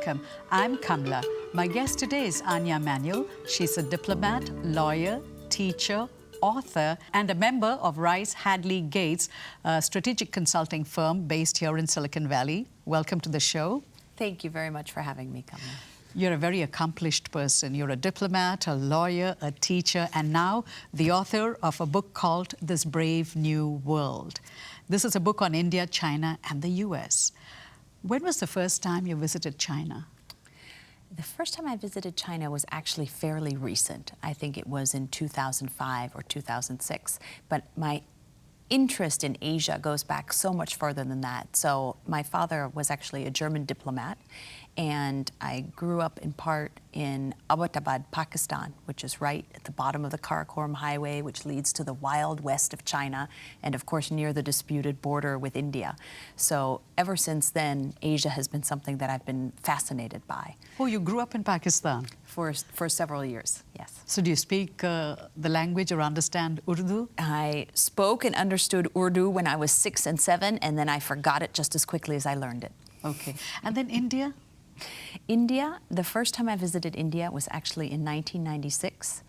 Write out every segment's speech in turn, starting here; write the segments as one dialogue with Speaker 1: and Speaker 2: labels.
Speaker 1: welcome. I'm Kamla. My guest today is Anja Manuel. She's a diplomat, lawyer, teacher, author, and a member of RiceGateHadley Gates, a strategic consulting firm based here in Silicon Valley. Welcome to the show.
Speaker 2: Thank you very much for having me, Kamla.
Speaker 1: You're a very accomplished person. You're a diplomat, a lawyer, a teacher, and now the author of a book called This Brave New World. This is a book on India, China, and the US. When was the first time you visited China?
Speaker 2: The first time I visited China was actually fairly recent. I think it was in 2005 or 2006. But my interest in Asia goes back so much further than that. So my father was actually a German diplomat, and I grew up in part in Abbottabad, Pakistan, which is right at the bottom of the Karakoram Highway, which leads to the wild west of China, and of course near the disputed border with India. So ever since then, Asia has been something that I've been fascinated by.
Speaker 1: Oh, you grew up in Pakistan?
Speaker 2: For several years, yes.
Speaker 1: So do you speak the language or understand Urdu?
Speaker 2: I spoke and understood Urdu when I was 6 and 7, and then I forgot it just as quickly as I learned it.
Speaker 1: Okay. And then India?
Speaker 2: India, the first time I visited India was actually in 1996.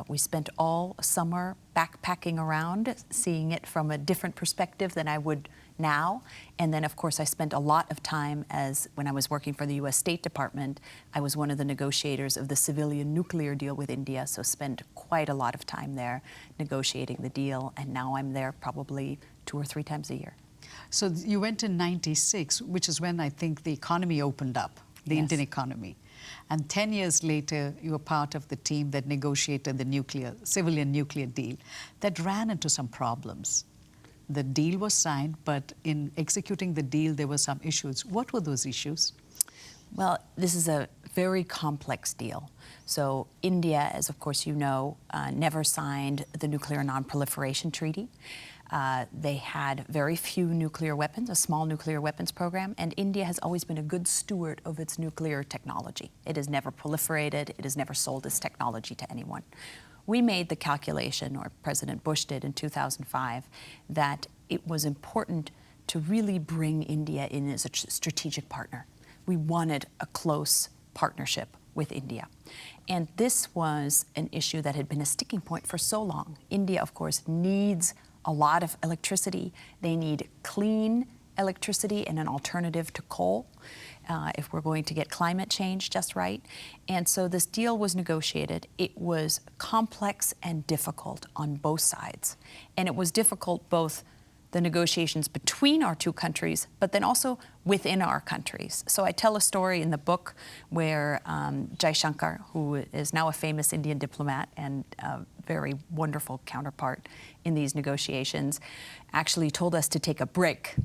Speaker 2: We spent all summer backpacking around, seeing it from a different perspective than I would now. And then, of course, I spent a lot of time when I was working for the US State Department, I was one of the negotiators of the civilian nuclear deal with India, so spent quite a lot of time there negotiating the deal. And now I'm there probably 2 or 3 times a year.
Speaker 1: So you went in 96, which is when I think the economy opened up, the Indian economy. And 10 years later, you were part of the team that negotiated the civilian nuclear deal that ran into some problems. The deal was signed, but in executing the deal, there were some issues. What were those issues?
Speaker 2: Well, this is a very complex deal. So India, as of course you know, never signed the Nuclear Non-Proliferation Treaty. They had very few nuclear weapons, a small nuclear weapons program, and India has always been a good steward of its nuclear technology. It has never proliferated, it has never sold its technology to anyone. We made the calculation, or President Bush did in 2005, that it was important to really bring India in as a strategic partner. We wanted a close partnership with India. And this was an issue that had been a sticking point for so long. India, of course, needs a lot of electricity. They need clean electricity and an alternative to coal if we're going to get climate change just right. And so this deal was negotiated. It was complex and difficult on both sides. And it was difficult both the negotiations between our two countries, but then also within our countries. So I tell a story in the book where Jaishankar, who is now a famous Indian diplomat and a very wonderful counterpart in these negotiations, actually told us to take a break.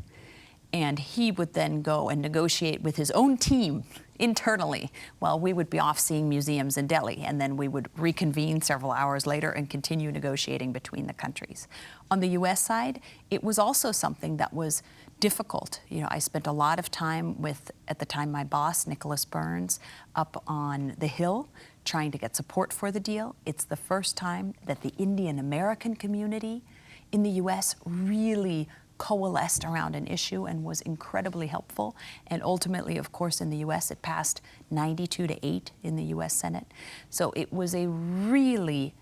Speaker 2: And he would then go and negotiate with his own team internally while we would be off seeing museums in Delhi. And then we would reconvene several hours later and continue negotiating between the countries. On the US side, it was also something that was difficult. You know, I spent a lot of time with, at the time, my boss, Nicholas Burns, up on the Hill trying to get support for the deal. It's the first time that the Indian American community in the US really coalesced around an issue and was incredibly helpful. And ultimately, of course, in the US, it passed 92-8 in the US Senate. So it was a really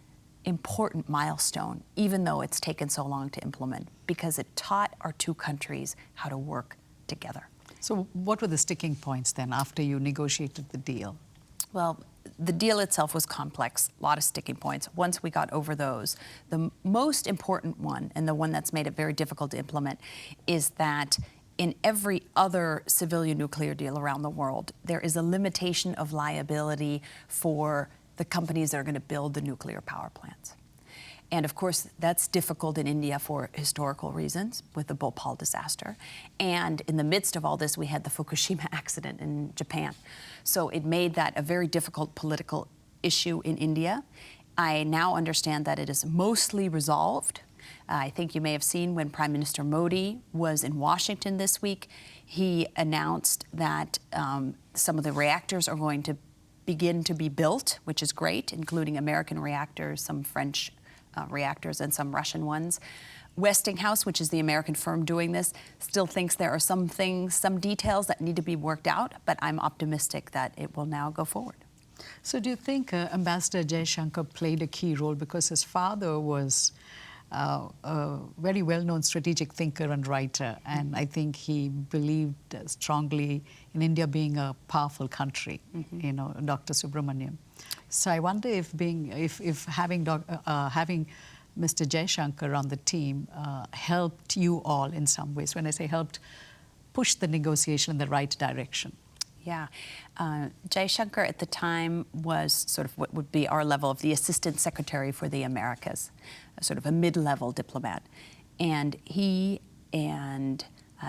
Speaker 2: important milestone, even though it's taken so long to implement, because it taught our two countries how to work together.
Speaker 1: So what were the sticking points then after you negotiated the deal?
Speaker 2: Well, the deal itself was complex, a lot of sticking points. Once we got over those, the most important one, and the one that's made it very difficult to implement, is that in every other civilian nuclear deal around the world, there is a limitation of liability for the companies that are going to build the nuclear power plants. And of course, that's difficult in India for historical reasons with the Bhopal disaster. And in the midst of all this, we had the Fukushima accident in Japan. So it made that a very difficult political issue in India. I now understand that it is mostly resolved. I think you may have seen when Prime Minister Modi was in Washington this week, he announced that some of the reactors are going to begin to be built, which is great, including American reactors, some French reactors and some Russian ones. Westinghouse, which is the American firm doing this, still thinks there are some things, some details that need to be worked out, but I'm optimistic that it will now go forward.
Speaker 1: So do you think Ambassador Jaishankar played a key role because his father was a very well-known strategic thinker and writer, and I think he believed strongly in India being a powerful country, you know, Dr. Subramaniam. So I wonder if having Mr. Jaishankar on the team helped you all in some ways. When I say helped, push the negotiation in the right direction.
Speaker 2: Yeah. Jaishankar at the time was sort of what would be our level of the Assistant Secretary for the Americas, sort of a mid-level diplomat. And he and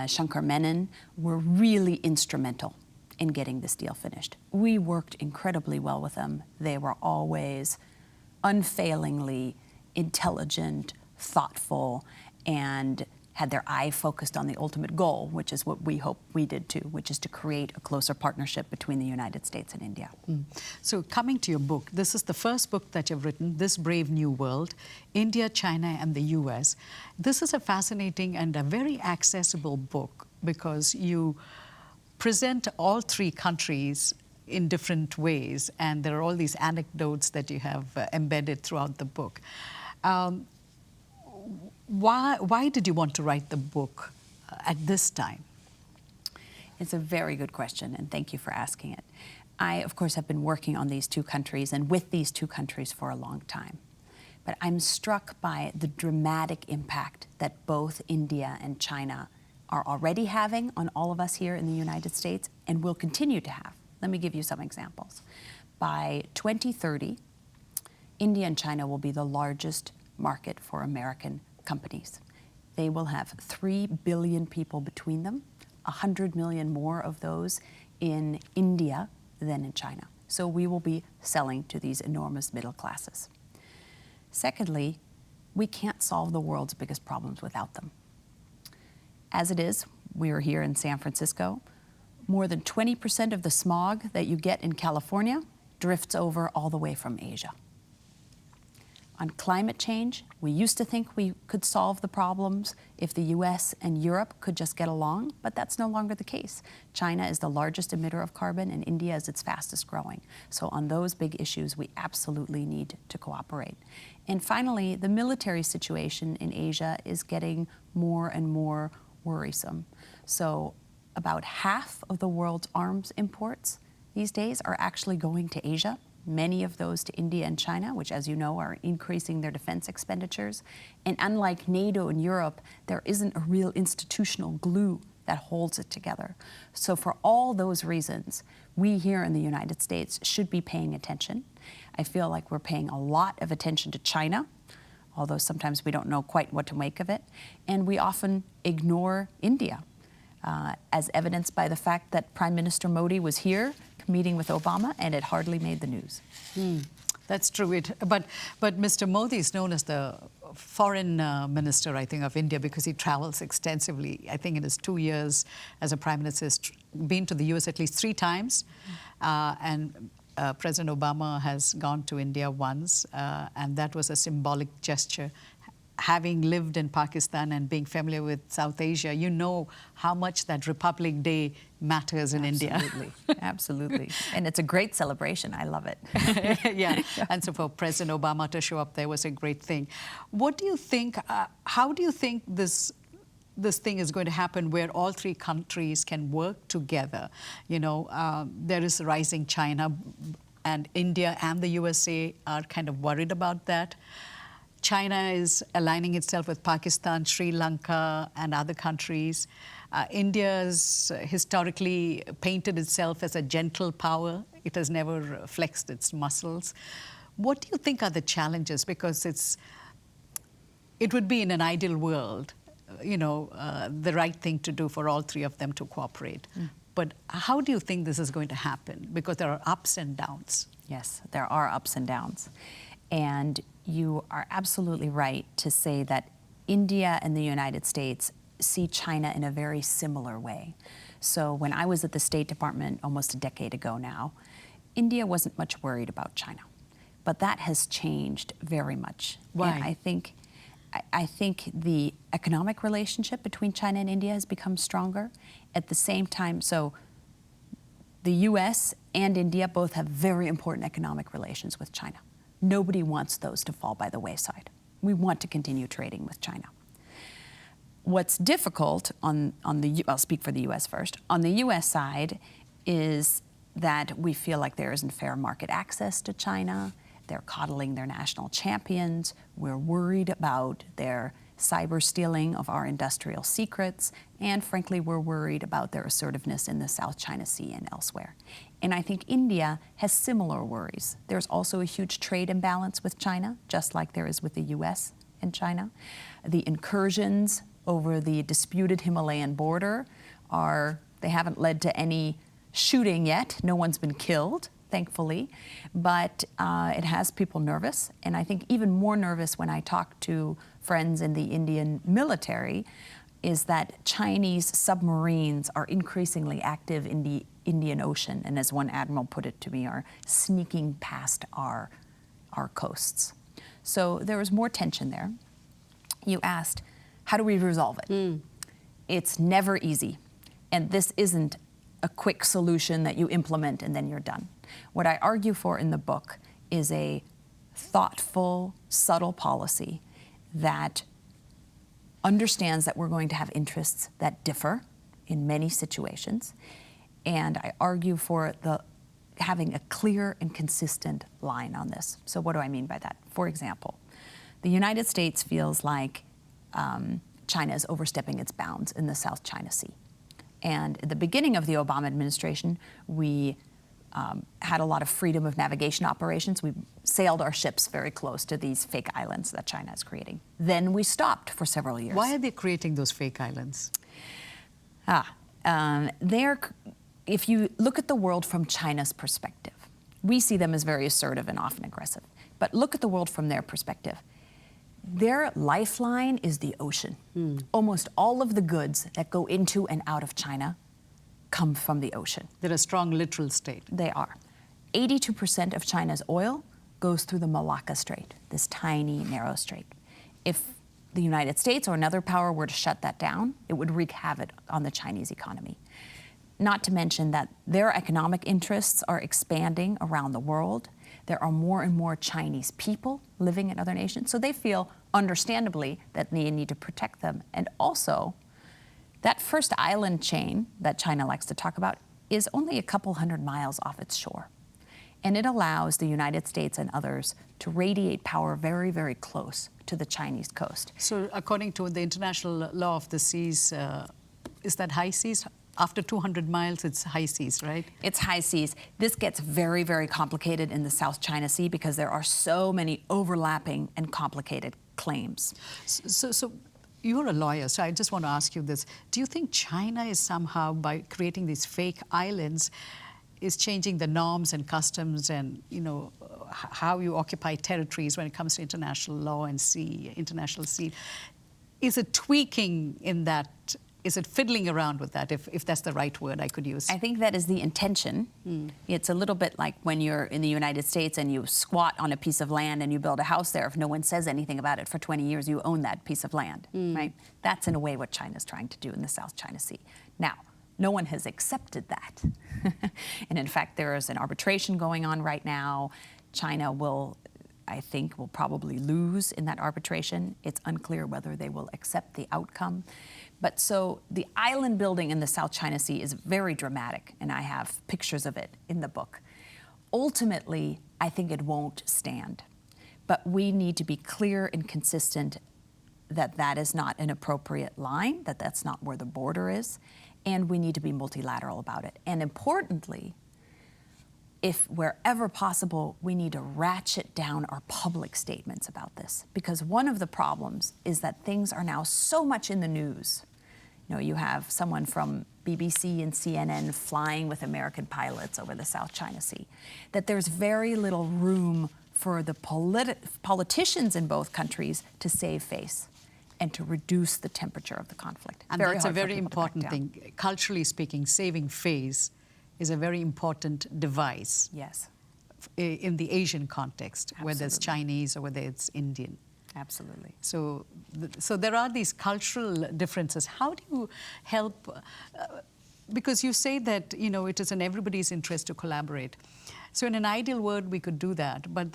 Speaker 2: Shankar Menon were really instrumental in getting this deal finished. We worked incredibly well with them. They were always unfailingly intelligent, thoughtful, and had their eye focused on the ultimate goal, which is what we hope we did too, which is to create a closer partnership between the United States and India.
Speaker 1: So coming to your book, this is the first book that you've written, This Brave New World, India, China, and the US. This is a fascinating and a very accessible book because you present all three countries in different ways, and there are all these anecdotes that you have embedded throughout the book. Why did you want to write the book at this time?
Speaker 2: It's a very good question, and thank you for asking it. I, of course, have been working on these two countries and with these two countries for a long time. But I'm struck by the dramatic impact that both India and China are already having on all of us here in the United States and will continue to have. Let me give you some examples. By 2030, India and China will be the largest market for American companies. They will have 3 billion people between them, 100 million more of those in India than in China. So we will be selling to these enormous middle classes. Secondly, we can't solve the world's biggest problems without them. As it is, we are here in San Francisco. More than 20% of the smog that you get in California drifts over all the way from Asia. On climate change, we used to think we could solve the problems if the US and Europe could just get along, but that's no longer the case. China is the largest emitter of carbon and India is its fastest growing. So on those big issues, we absolutely need to cooperate. And finally, the military situation in Asia is getting more and more worrisome. So about half of the world's arms imports these days are actually going to Asia. Many of those to India and China, which, as you know, are increasing their defense expenditures. And unlike NATO and Europe, there isn't a real institutional glue that holds it together. So for all those reasons, we here in the United States should be paying attention. I feel like we're paying a lot of attention to China, although sometimes we don't know quite what to make of it. And we often ignore India, as evidenced by the fact that Prime Minister Modi was here meeting with Obama, and it hardly made the news.
Speaker 1: That's true. But Mr. Modi is known as the foreign minister, I think, of India because he travels extensively. I think in his 2 years as a prime minister, he's been to the US at least 3 times. And President Obama has gone to India once, and that was a symbolic gesture. Having lived in Pakistan and being familiar with South Asia, you know how much that Republic Day matters in India.
Speaker 2: Absolutely, absolutely. And it's a great celebration. I love it.
Speaker 1: Yeah, and so for President Obama to show up there was a great thing. What do you think, how do you think this thing is going to happen where all 3 countries can work together? You know, there is rising China, and India and the USA are kind of worried about that. China is aligning itself with Pakistan, Sri Lanka, and other countries. India has historically painted itself as a gentle power. It has never flexed its muscles. What do you think are the challenges? Because it would be in an ideal world, you know, the right thing to do for all 3 of them to cooperate. But how do you think this is going to happen? Because there are ups and downs.
Speaker 2: Yes, there are ups and downs. And you are absolutely right to say that India and the United States see China in a very similar way. So when I was at the State Department almost a decade ago now, India wasn't much worried about China. but that has changed very much.
Speaker 1: Why?
Speaker 2: And I think the economic relationship between China and India has become stronger. At the same time, so the U.S. and India both have very important economic relations with China. Nobody wants those to fall by the wayside. We want to continue trading with China. What's difficult I'll speak for the U.S. first. On the U.S. side is that we feel like there isn't fair market access to China. They're coddling their national champions. We're worried about their cyber stealing of our industrial secrets. And frankly, we're worried about their assertiveness in the South China Sea and elsewhere. And I think India has similar worries. There's also a huge trade imbalance with China, just like there is with the U.S. and China. The incursions over the disputed Himalayan border they haven't led to any shooting yet. No one's been killed, thankfully, but it has people nervous. And I think even more nervous when I talk to friends in the Indian military is that Chinese submarines are increasingly active in the Indian Ocean, and as one admiral put it to me, are sneaking past our coasts. So there is more tension there. You asked, how do we resolve it? It's never easy, and this isn't a quick solution that you implement and then you're done. What I argue for in the book is a thoughtful, subtle policy that understands that we're going to have interests that differ in many situations, and I argue for having a clear and consistent line on this. So what do I mean by that? For example, the United States feels like China is overstepping its bounds in the South China Sea. And at the beginning of the Obama administration, we had a lot of freedom of navigation operations. We sailed our ships very close to these fake islands that China is creating. Then we stopped for several years.
Speaker 1: Why are they creating those fake islands?
Speaker 2: If you look at the world from China's perspective, we see them as very assertive and often aggressive. But look at the world from their perspective. Their lifeline is the ocean. Almost all of the goods that go into and out of China come from the ocean.
Speaker 1: They're a strong literal state.
Speaker 2: They are. 82% of China's oil goes through the Malacca Strait, this tiny, narrow strait. If the United States or another power were to shut that down, it would wreak havoc on the Chinese economy. Not to mention that their economic interests are expanding around the world. There are more and more Chinese people living in other nations, so they feel, understandably, that they need to protect them. And also, that first island chain that China likes to talk about is only a couple hundred miles off its shore. And it allows the United States and others to radiate power very, very close to the Chinese coast.
Speaker 1: So according to the international law of the seas, is that high seas? After 200 miles, it's high seas, right?
Speaker 2: It's high seas. This gets very, very complicated in the South China Sea because there are so many overlapping and complicated claims.
Speaker 1: So you're a lawyer, so I just want to ask you this. Do you think China is somehow, by creating these fake islands, is changing the norms and customs and, how you occupy territories when it comes to international law and international sea? Is it tweaking in that? Is it fiddling around with that, if that's the right word I could use?
Speaker 2: I think that is the intention. It's a little bit like when you're in the United States and you squat on a piece of land and you build a house there. If no one says anything about it for 20 years, you own that piece of land, right? That's in a way what China's trying to do in the South China Sea. Now, no one has accepted that. And in fact, there is an arbitration going on right now. China I think will probably lose in that arbitration. It's unclear whether they will accept the outcome. But so the island building in the South China Sea is very dramatic, and I have pictures of it in the book. Ultimately, I think it won't stand. But we need to be clear and consistent that that is not an appropriate line, that that's not where the border is, and we need to be multilateral about it. And importantly, if wherever possible, we need to ratchet down our public statements about this. Because one of the problems is that things are now so much in the news. You have someone from BBC and CNN flying with American pilots over the South China Sea, that there's very little room for the politicians in both countries to save face and to reduce the temperature of the conflict.
Speaker 1: And that's a very important thing. Culturally speaking, saving face is a very important device.
Speaker 2: Yes.
Speaker 1: in the Asian context, whether it's
Speaker 2: Absolutely.
Speaker 1: Chinese or whether it's Indian.
Speaker 2: Absolutely.
Speaker 1: So, so there are these cultural differences. How do you help? Because you say that it is in everybody's interest to collaborate. So in an ideal world, we could do that, but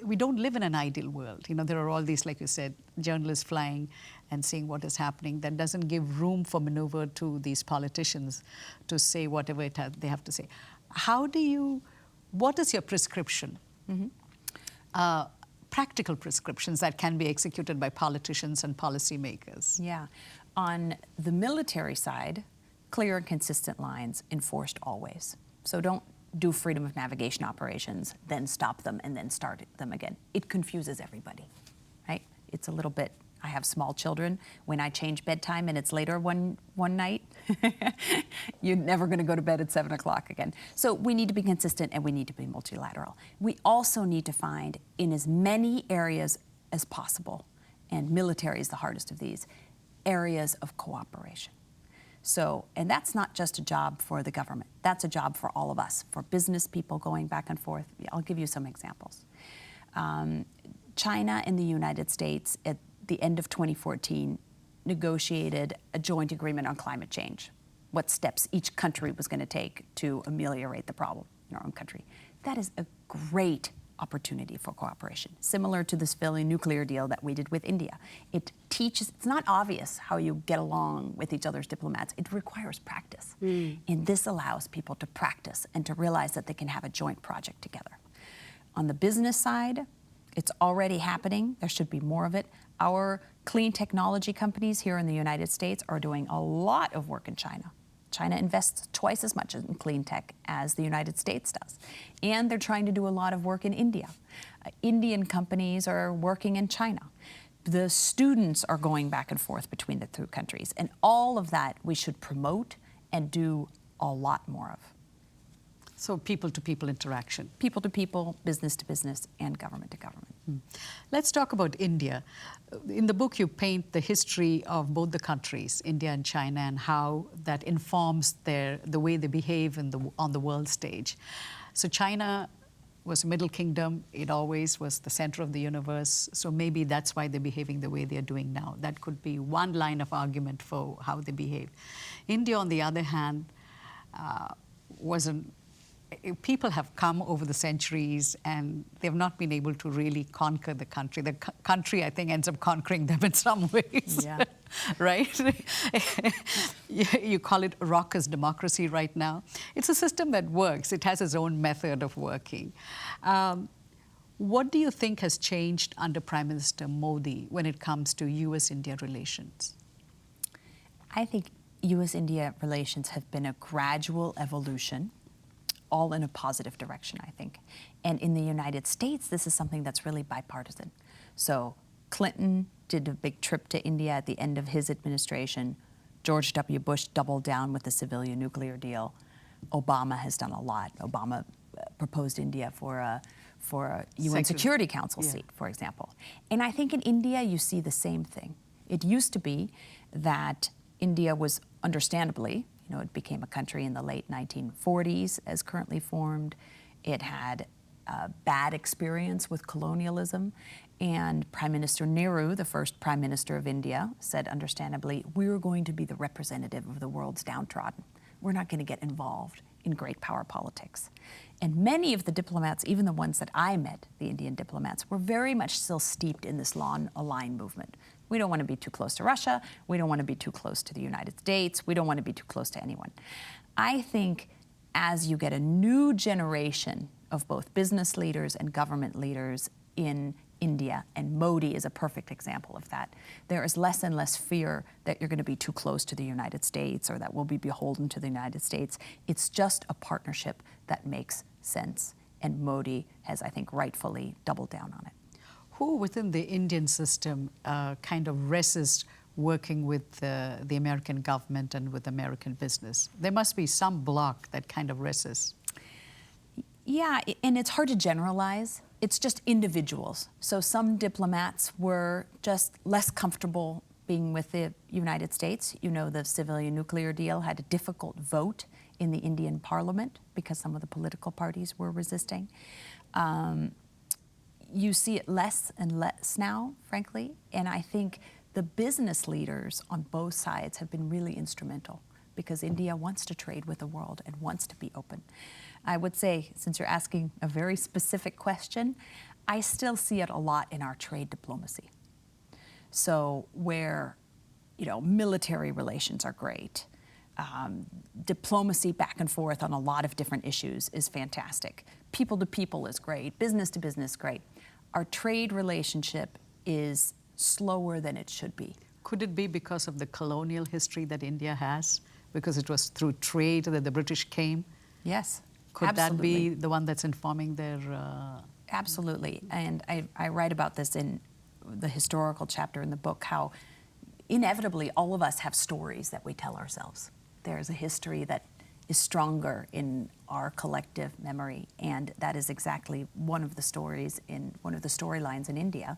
Speaker 1: we don't live in an ideal world. There are all these, like you said, journalists flying and seeing what is happening. That doesn't give room for maneuver to these politicians to say whatever they have to say. What is your prescription? Mm-hmm. Practical prescriptions that can be executed by politicians and policymakers.
Speaker 2: Yeah. On the military side, clear and consistent lines enforced always. So don't do freedom of navigation operations, then stop them, and then start them again. It confuses everybody, right? It's a little bit, I have small children. When I change bedtime and it's later one night, you're never going to go to bed at 7 o'clock again. So we need to be consistent and we need to be multilateral. We also need to find in as many areas as possible, and military is the hardest of these, areas of cooperation. So, and that's not just a job for the government. That's a job for all of us, for business people going back and forth. I'll give you some examples. China and the United States at the end of 2014 negotiated a joint agreement on climate change, what steps each country was going to take to ameliorate the problem in our own country. That is a great opportunity for cooperation, similar to the civilian nuclear deal that we did with India. It teaches, it's not obvious how you get along with each other's diplomats. It requires practice. And this allows people to practice and to realize that they can have a joint project together. On the business side, it's already happening. There should be more of it. Our clean technology companies here in the United States are doing a lot of work in China. China invests twice as much in clean tech as the United States does. And they're trying to do a lot of work in India. Indian companies are working in China. The students are going back and forth between the two countries. And all of that we should promote and do a lot more of.
Speaker 1: So people-to-people interaction.
Speaker 2: People-to-people, business-to-business, and government-to-government.
Speaker 1: Let's talk about India. In the book, you paint the history of both the countries, India and China, and how that informs the way they behave on the world stage. So China was a middle kingdom. It always was the center of the universe. So maybe that's why they're behaving the way they're doing now. That could be one line of argument for how they behave. India, on the other hand, people have come over the centuries and they've not been able to really conquer the country. The country, I think, ends up conquering them in some ways. Yeah. Right? You call it raucous democracy right now. It's a system that works. It has its own method of working. What do you think has changed under Prime Minister Modi when it comes to U.S.-India relations?
Speaker 2: I think U.S.-India relations have been a gradual evolution, all in a positive direction, I think. And in the United States, this is something that's really bipartisan. So Clinton did a big trip to India at the end of his administration. George W. Bush doubled down with the civilian nuclear deal. Obama has done a lot. Obama proposed India for a UN Security Council seat, for example. And I think in India, you see the same thing. It used to be that India was understandably, it became a country in the late 1940s as currently formed. It had a bad experience with colonialism. And Prime Minister Nehru, the first Prime Minister of India, said understandably, we're going to be the representative of the world's downtrodden. We're not going to get involved in great power politics. And many of the diplomats, even the ones that I met, the Indian diplomats, were very much still steeped in this non-aligned movement. We don't want to be too close to Russia. We don't want to be too close to the United States. We don't want to be too close to anyone. I think as you get a new generation of both business leaders and government leaders in India, and Modi is a perfect example of that, there is less and less fear that you're going to be too close to the United States or that we'll be beholden to the United States. It's just a partnership that makes sense. And Modi has, I think, rightfully doubled down on it.
Speaker 1: Who within the Indian system kind of resists working with the American government and with American business? There must be some bloc that kind of resists.
Speaker 2: Yeah, and it's hard to generalize. It's just individuals. So some diplomats were just less comfortable being with the United States. The civilian nuclear deal had a difficult vote in the Indian parliament because some of the political parties were resisting. You see it less and less now, frankly, and I think the business leaders on both sides have been really instrumental because India wants to trade with the world and wants to be open. I would say, since you're asking a very specific question, I still see it a lot in our trade diplomacy. So where, military relations are great, diplomacy back and forth on a lot of different issues is fantastic. People to people is great, business to business great. Our trade relationship is slower than it should be.
Speaker 1: Could it be because of the colonial history that India has? Because it was through trade that the British came?
Speaker 2: Yes,
Speaker 1: Could
Speaker 2: absolutely.
Speaker 1: that be the one that's informing their...
Speaker 2: Absolutely. And I write about this in the historical chapter in the book, how inevitably all of us have stories that we tell ourselves. There's a history that is stronger in our collective memory, and that is exactly one of the stories in one of the storylines in India.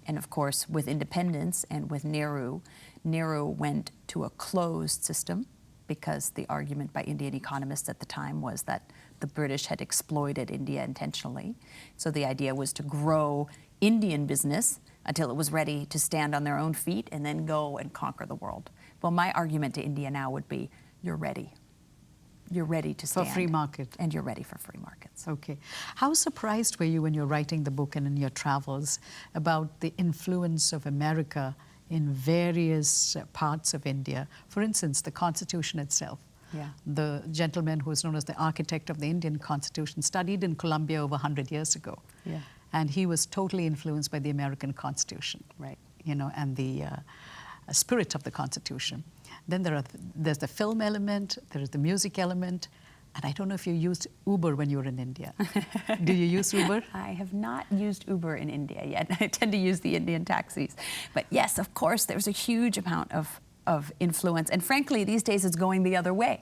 Speaker 2: And of course, with independence and with Nehru went to a closed system because the argument by Indian economists at the time was that the British had exploited India intentionally. So the idea was to grow Indian business until it was ready to stand on their own feet and then go and conquer the world. Well, my argument to India now would be, you're ready. You're ready to stand.
Speaker 1: For free market.
Speaker 2: And you're ready for free markets.
Speaker 1: Okay. How surprised were you when you're writing the book and in your travels about the influence of America in various parts of India? For instance, the Constitution itself.
Speaker 2: Yeah.
Speaker 1: The gentleman who is known as the architect of the Indian Constitution studied in Columbia over 100 years ago.
Speaker 2: Yeah.
Speaker 1: And he was totally influenced by the American Constitution.
Speaker 2: Right.
Speaker 1: And the spirit of the Constitution. Then there's the film element, there is the music element, and I don't know if you used Uber when you were in India. Do you use Uber?
Speaker 2: I have not used Uber in India yet. I tend to use the Indian taxis. But yes, of course, there's a huge amount of influence. And frankly, these days it's going the other way.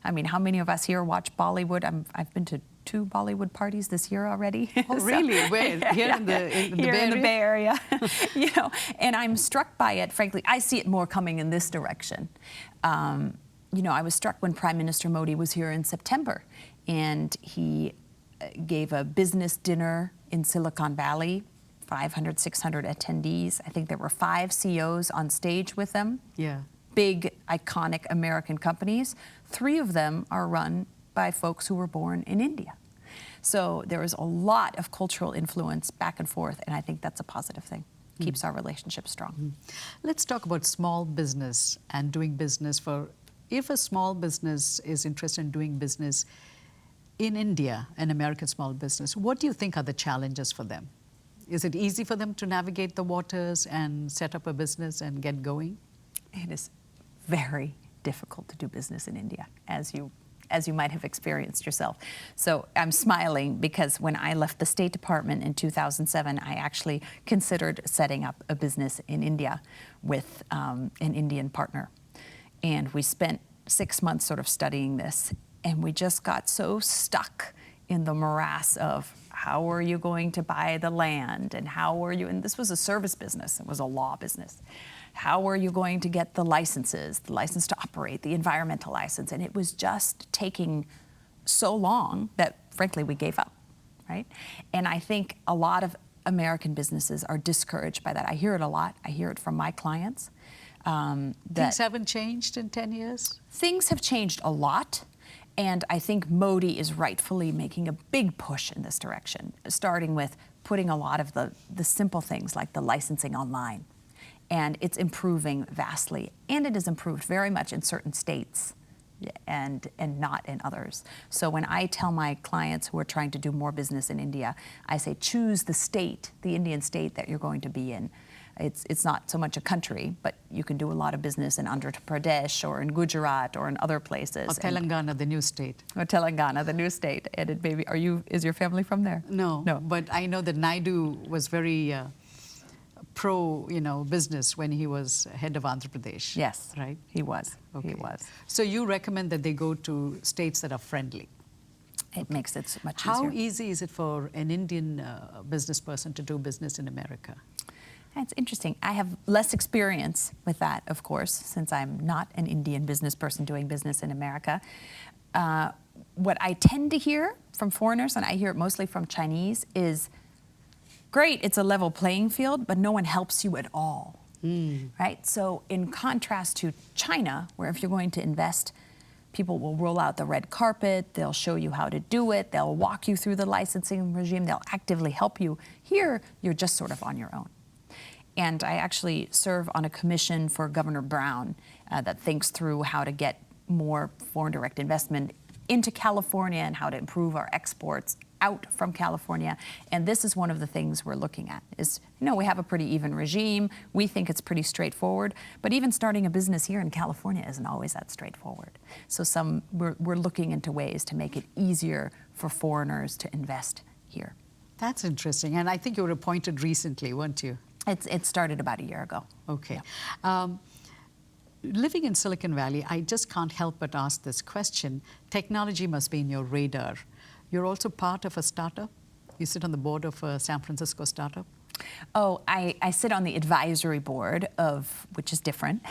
Speaker 2: I mean, how many of us here watch Bollywood? I've been to 2 Bollywood parties this year already.
Speaker 1: Oh, really? Where? Here in the
Speaker 2: Bay Area? And I'm struck by it, frankly. I see it more coming in this direction. I was struck when Prime Minister Modi was here in September, and he gave a business dinner in Silicon Valley, 500, 600 attendees. I think there were 5 CEOs on stage with them.
Speaker 1: Yeah.
Speaker 2: Big, iconic American companies. 3 of them are run by folks who were born in India. So there is a lot of cultural influence back and forth, and I think that's a positive thing. Keeps our relationship strong.
Speaker 1: Let's talk about small business and doing business if a small business is interested in doing business in India, an American small business, what do you think are the challenges for them? Is it easy for them to navigate the waters and set up a business and get going?
Speaker 2: It is very difficult to do business in India, as you might have experienced yourself. So I'm smiling because when I left the State Department in 2007, I actually considered setting up a business in India with an Indian partner. And we spent 6 months sort of studying this, and we just got so stuck in the morass of how are you going to buy the land, and and this was a service business, it was a law business. How are you going to get the licenses, the license to operate, the environmental license? And it was just taking so long that, frankly, we gave up, right? And I think a lot of American businesses are discouraged by that. I hear it a lot. I hear it from my clients.
Speaker 1: Things haven't changed in 10 years?
Speaker 2: Things have changed a lot. And I think Modi is rightfully making a big push in this direction, starting with putting a lot of the simple things like the licensing online. And it's improving vastly. And it has improved very much in certain states and not in others. So when I tell my clients who are trying to do more business in India, I say choose the state, the Indian state that you're going to be in. It's not so much a country, but you can do a lot of business in Andhra Pradesh or in Gujarat or in other places.
Speaker 1: Or Telangana, the new state.
Speaker 2: Or Telangana, the new state. And it maybe, is your family from there?
Speaker 1: No. But I know that Naidu was very pro, business when he was head of Andhra Pradesh.
Speaker 2: Yes,
Speaker 1: right.
Speaker 2: He was.
Speaker 1: Okay.
Speaker 2: He was.
Speaker 1: So you recommend that they go to states that are friendly.
Speaker 2: It makes it much easier.
Speaker 1: How easy is it for an Indian business person to do business in America?
Speaker 2: It's interesting. I have less experience with that, of course, since I'm not an Indian business person doing business in America. what I tend to hear from foreigners, and I hear it mostly from Chinese, is great, it's a level playing field, but no one helps you at all. Right? So in contrast to China, where if you're going to invest, people will roll out the red carpet, they'll show you how to do it, they'll walk you through the licensing regime, they'll actively help you. Here, you're just sort of on your own. And I actually serve on a commission for Governor Brown that thinks through how to get more foreign direct investment into California and how to improve our exports out from California. And this is one of the things we're looking at is, we have a pretty even regime. We think it's pretty straightforward, but even starting a business here in California isn't always that straightforward. So we're looking into ways to make it easier for foreigners to invest here.
Speaker 1: That's interesting. And I think you were appointed recently, weren't you?
Speaker 2: It started about a year ago.
Speaker 1: Okay.
Speaker 2: Yeah.
Speaker 1: Living in Silicon Valley, I just can't help but ask this question. Technology must be in your radar. You're also part of a startup? You sit on the board of a San Francisco startup?
Speaker 2: Oh, I sit on the advisory board of, which is different,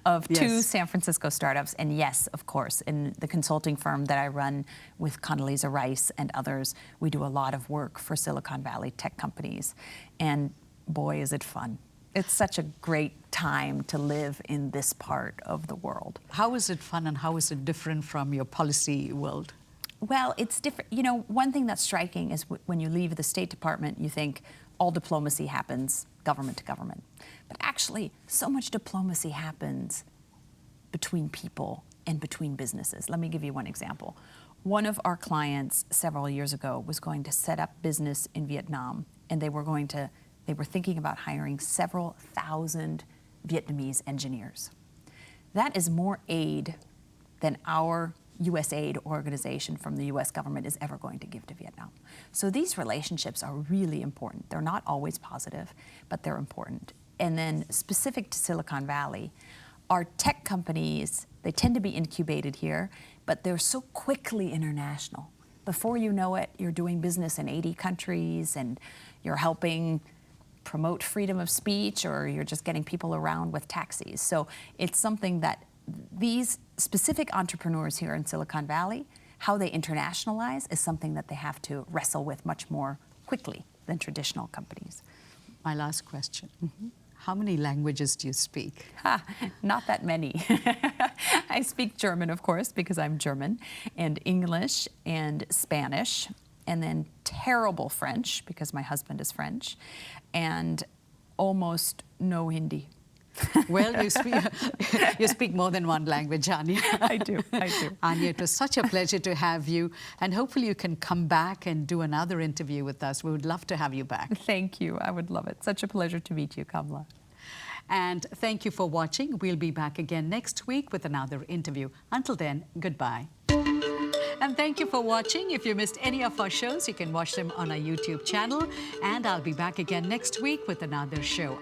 Speaker 2: of
Speaker 1: Yes.
Speaker 2: 2 San Francisco startups. And yes, of course, in the consulting firm that I run with Condoleezza Rice and others, we do a lot of work for Silicon Valley tech companies. And boy, is it fun. It's such a great time to live in this part of the world.
Speaker 1: How is it fun and how is it different from your policy world?
Speaker 2: Well, it's different. One thing that's striking is when you leave the State Department, you think all diplomacy happens government to government. But actually, so much diplomacy happens between people and between businesses. Let me give you one example. One of our clients several years ago was going to set up business in Vietnam, and they were thinking about hiring several thousand Vietnamese engineers. That is more aid than our USAID organization from the US government is ever going to give to Vietnam. So these relationships are really important. They're not always positive, but they're important. And then specific to Silicon Valley, our tech companies, they tend to be incubated here, but they're so quickly international. Before you know it, you're doing business in 80 countries and you're helping promote freedom of speech, or you're just getting people around with taxis. So it's something that these specific entrepreneurs here in Silicon Valley, how they internationalize is something that they have to wrestle with much more quickly than traditional companies.
Speaker 1: My last question. How many languages do you speak?
Speaker 2: Not that many. I speak German, of course, because I'm German, and English and Spanish, and then terrible French, because my husband is French, and almost no Hindi.
Speaker 1: Well, you speak more than one language, Anja.
Speaker 2: I do.
Speaker 1: Anja, it was such a pleasure to have you, and hopefully you can come back and do another interview with us. We would love to have you back.
Speaker 2: Thank you. I would love it. Such a pleasure to meet you, Kamla.
Speaker 1: And thank you for watching. We'll be back again next week with another interview. Until then, goodbye. And thank you for watching. If you missed any of our shows, you can watch them on our YouTube channel. And I'll be back again next week with another show.